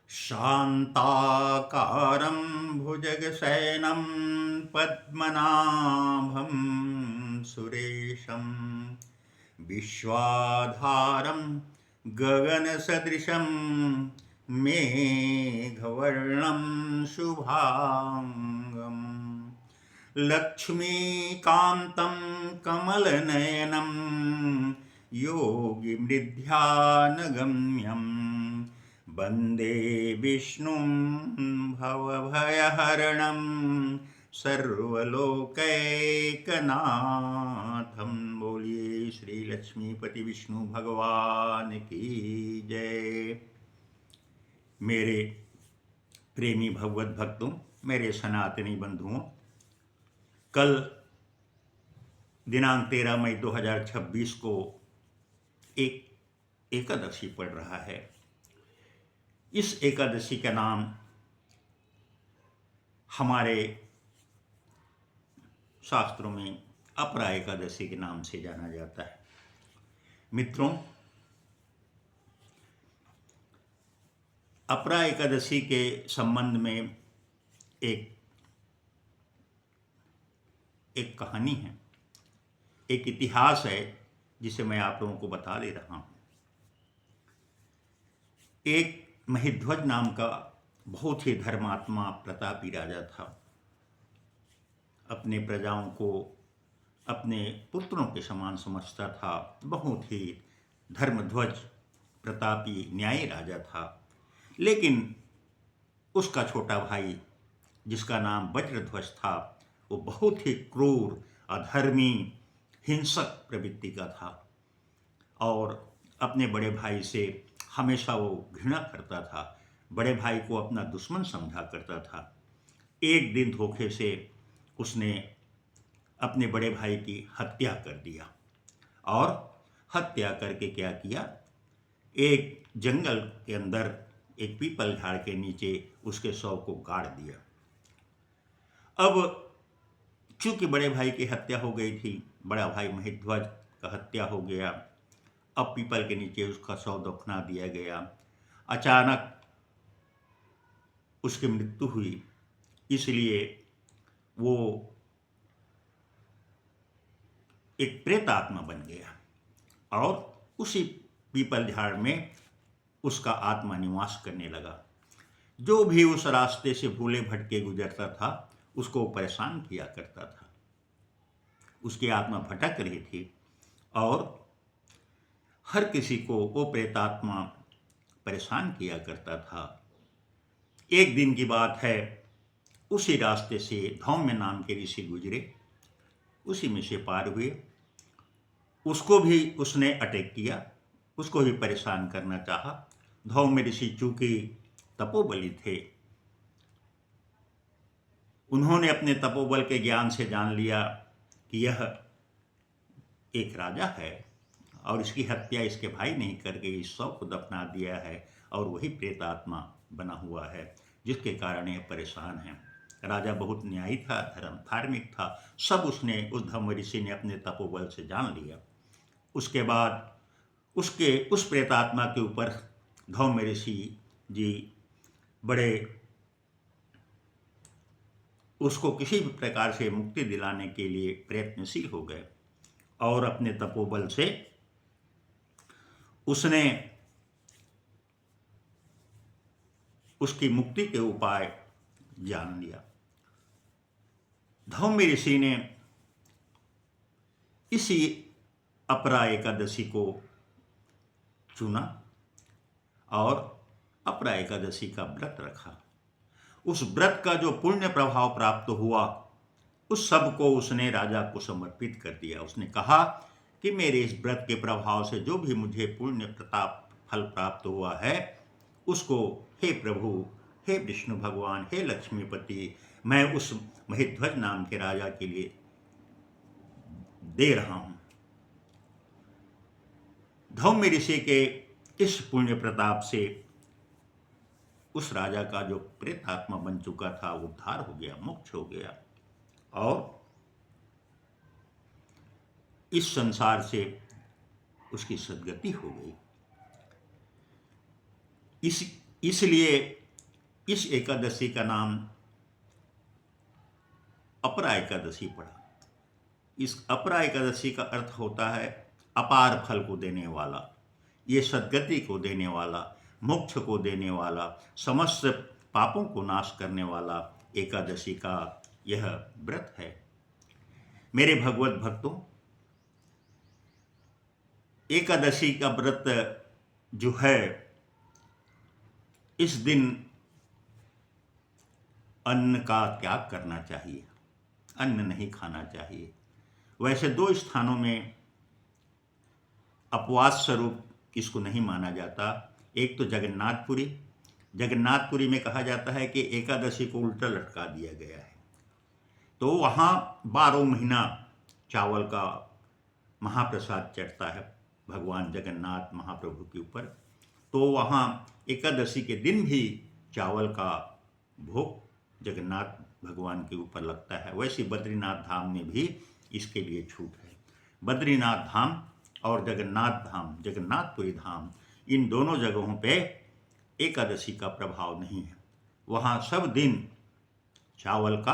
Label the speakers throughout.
Speaker 1: शान्ताकारं भुजगशयनं पद्मनाभं सुरेशं विश्वाधारं गगनसदृशं मेघवर्णं शुभाङ्गम् लक्ष्मीकान्तं कमलनयनं योगिमृध्यानगम्यं वन्दे विष्णुं भवभयहरणं सर्वलोकैकनाथं। बोलिए श्री लक्ष्मीपति विष्णु भगवान की जय। मेरे प्रेमी भगवत भक्तों, मेरे सनातनी बंधुओं, कल दिनांक 13 मई 2026 को एक एकादशी पड़ रहा है। इस एकादशी का नाम हमारे शास्त्रों में अपरा एकादशी के नाम से जाना जाता है। मित्रों, अपरा एकादशी के संबंध में एक कहानी है, एक इतिहास है जिसे मैं आप लोगों को बता दे रहा हूं। एक महिध्वज नाम का बहुत ही धर्मात्मा प्रतापी राजा था। अपने प्रजाओं को अपने पुत्रों के समान समझता था। बहुत ही धर्मध्वज प्रतापी न्यायी राजा था। लेकिन उसका छोटा भाई, जिसका नाम वज्रध्वज था, वो बहुत ही क्रूर, अधर्मी, हिंसक प्रवृत्ति का था और अपने बड़े भाई से हमेशा वो घृणा करता था। बड़े भाई को अपना दुश्मन समझा करता था। एक दिन धोखे से उसने अपने बड़े भाई की हत्या कर दिया और हत्या करके क्या किया, एक जंगल के अंदर एक पीपल झाड़ के नीचे उसके शव को गाड़ दिया। अब चूंकि बड़े भाई की हत्या हो गई थी, बड़ा भाई महिध्वज का हत्या हो गया। अब पीपल के नीचे उसका शव दफना दिया गया। अचानक उसकी मृत्यु हुई, इसलिए वो एक प्रेत आत्मा बन गया और उसी पीपल झाड़ में उसका आत्मा निवास करने लगा। जो भी उस रास्ते से भूले भटके गुजरता था, उसको परेशान किया करता था। उसकी आत्मा भटक रही थी और हर किसी को वो प्रेतात्मा परेशान किया करता था। एक दिन की बात है, उसी रास्ते से धौम्य नाम के ऋषि गुजरे, उसी में से पार हुए। उसको भी उसने अटैक किया, उसको भी परेशान करना चाहा। धौम्य ऋषि चूंकि तपोबली थे, उन्होंने अपने तपोबल के ज्ञान से जान लिया कि यह एक राजा है और इसकी हत्या इसके भाई नहीं करके इस शव को दफना दिया है और वही प्रेतात्मा बना हुआ है, जिसके कारण ये परेशान है। राजा बहुत न्यायी था, धार्मिक था, सब उसने उस धम्म ऋषि ने अपने तपोबल से जान लिया। उसके बाद उस प्रेतात्मा के ऊपर धौम्य ऋषि जी बड़े उसको किसी भी प्रकार से मुक्ति दिलाने के लिए प्रयत्नशील हो गए और अपने तपोबल से उसने उसकी मुक्ति के उपाय जान लिया। धौम्य ऋषि ने इसी अपरा एकादशी को चुना और अपरा एकादशी का व्रत रखा। उस व्रत का जो पुण्य प्रभाव प्राप्त हुआ, उस सब को उसने राजा को समर्पित कर दिया। उसने कहा कि मेरे इस व्रत के प्रभाव से जो भी मुझे पुण्य प्रताप फल प्राप्त हुआ है, उसको हे प्रभु, हे विष्णु भगवान, हे लक्ष्मीपति, मैं उस महिध्वज नाम के राजा के लिए दे रहा हूं। धौम्य ऋषि के इस पुण्य प्रताप से उस राजा का जो प्रेतात्मा बन चुका था वो उद्धार हो गया, मोक्ष हो गया और इस संसार से उसकी सद्गति हो गई। इसलिए इस एकादशी का नाम अपरा एकादशी पड़ा। इस अपरा एकादशी का अर्थ होता है अपार फल को देने वाला, ये सद्गति को देने वाला, मोक्ष को देने वाला, समस्त पापों को नाश करने वाला एकादशी का यह व्रत है। मेरे भगवत भक्तों, एकादशी का व्रत जो है, इस दिन अन्न का त्याग करना चाहिए, अन्न नहीं खाना चाहिए। वैसे दो स्थानों में अपवास स्वरूप इसको नहीं माना जाता। एक तो जगन्नाथपुरी, जगन्नाथपुरी में कहा जाता है कि एकादशी को उल्टा लटका दिया गया है, तो वहाँ 12 महीना चावल का महाप्रसाद चढ़ता है भगवान जगन्नाथ महाप्रभु के ऊपर, तो वहाँ एकादशी के दिन भी चावल का भोग जगन्नाथ भगवान के ऊपर लगता है। वैसे बद्रीनाथ धाम में भी इसके लिए छूट है। बद्रीनाथ धाम और जगन्नाथ धाम, जगन्नाथपुरी धाम, इन दोनों जगहों पे एकादशी का प्रभाव नहीं है। वहाँ सब दिन चावल का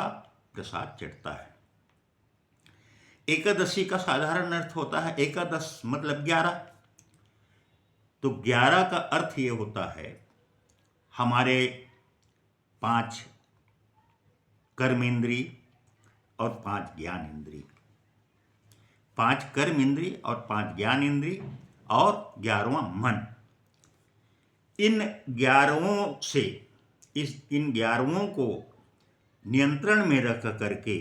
Speaker 1: प्रसाद चढ़ता है। एकादशी का साधारण अर्थ होता है एकादश मतलब 11। तो 11 का अर्थ ये होता है हमारे 5 कर्म इंद्रिय और 5 ज्ञान इंद्रिय, 5 कर्म इंद्रिय और 5 ज्ञान इंद्रिय और 11वां मन। इन 11 से इन 11 को नियंत्रण में रख करके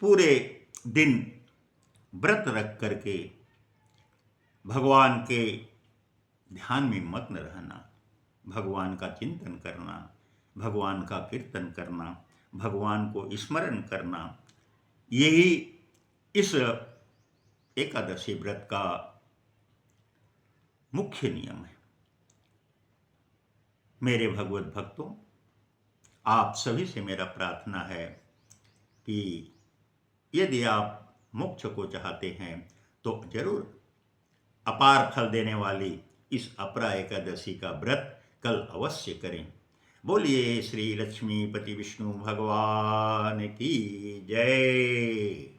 Speaker 1: पूरे दिन व्रत रख करके भगवान के ध्यान में मग्न रहना, भगवान का चिंतन करना, भगवान का कीर्तन करना, भगवान को स्मरण करना, यही इस एकादशी व्रत का मुख्य नियम है। मेरे भगवत भक्तों, आप सभी से मेरा प्रार्थना है कि यदि आप मोक्ष को चाहते हैं तो जरूर अपार फल देने वाली इस अपरा एकादशी का व्रत कल अवश्य करें। बोलिए श्री लक्ष्मीपति विष्णु भगवान की जय।